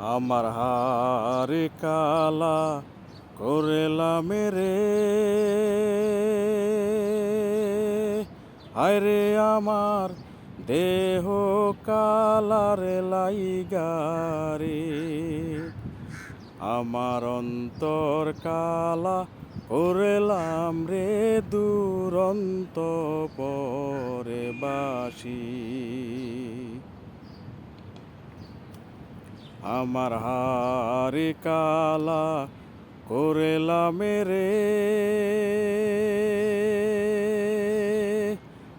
আমার হারে কালা করেলাম রে, হায়রে আমার দেহ কালারে লাইগারে, আমার অন্তর কালা করেলাম রে দুরন্ত পরে বাসি। আমার হারে কালা করেলাম রে,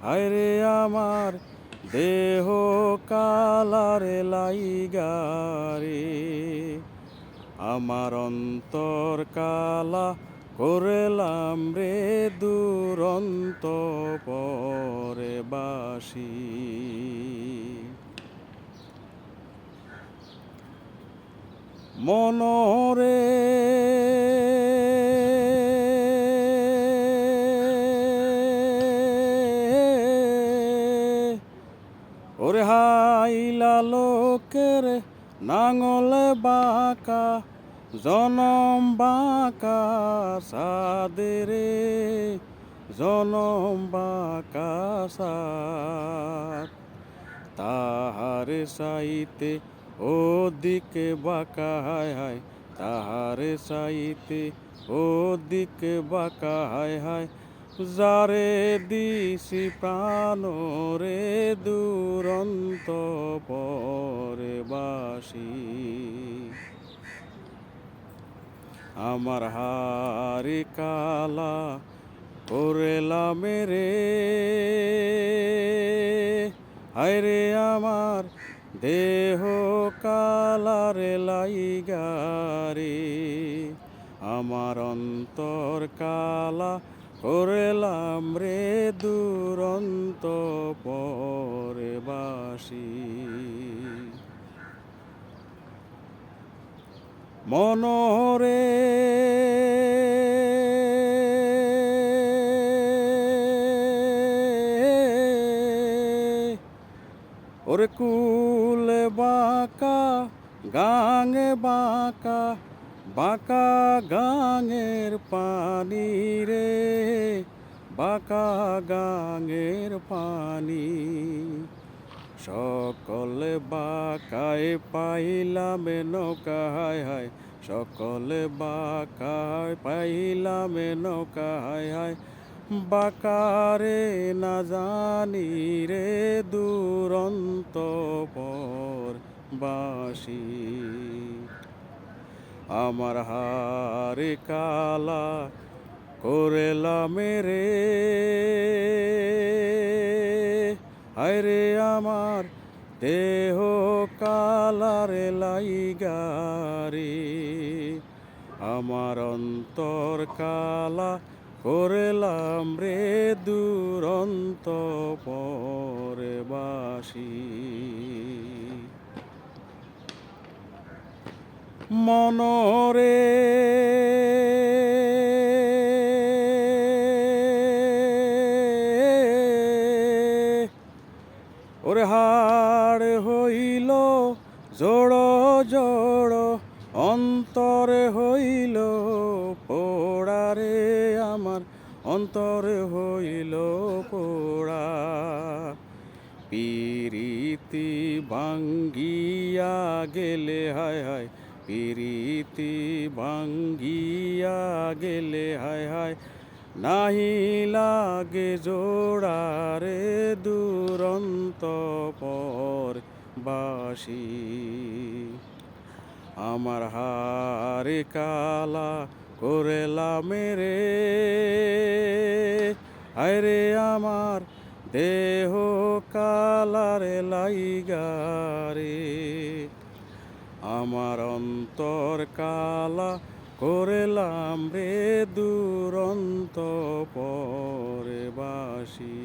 হায়রে আমার দেহ কালারে লাইগারে, আমার অন্তর কালা করেলাম রে দুরন্ত পরে বাসি। মনরে ওরে হাইলা লোকের নাঙলে বাঁকা, জনম বাঁকা সাদেরে, জনম বাঁকা সাদ, তাহারে সাইতে ওদিকে বাঁকা হায় হায়, তাহারে সাইতে ওদিকে বাঁকা হায় হায়, যারে দিছি প্রাণ রে দুরন্ত পরে বাসি। আমার হারে কালা করেলাম রে, হায়রে আমার দেহ কালারে লাইগারে, আমার অন্তর কালা করেলাম রে দুরন্ত পরে বাসি। মনরে ওরে কুলে বাঁকা গাঙে বাঁকা, বাঁকা গাঙের পানি রে, বাঁকা গাঙের পানি, সকলে বাঁকায় পাইলাম নৌকা হায় হায়, সকলে বাঁকায় পাইলাম নৌকা হায় হায়, বাঁকারে না জানি রে দুরন্ত পর বাসি। আমার হারে কালা করেলাম রে, হায়রে আমার দেহ কালারে লাইগারে, আমার অন্তর কালা করেলাম রে দুরন্ত পরে বাসি। মনরে ওরে হাড় হইল জোড় জোড়, অন্তরে হইল পোড়া রে, আমার অন্তরে হইল পোড়া, পিরিতি ভাঙ্গিয়া গেলে হায় হায়, পিরিতি ভাঙ্গিয়া গেলে হায় হায়, নাহি লাগে জোড়া রে দুরন্ত পর বাসি। আমার হারে কালা করেলাম রে, হায়রে আমার দেহ কালারে লাইগারে, আমার অন্তর কালা করেলাম রে দুরন্ত পরে বাসি।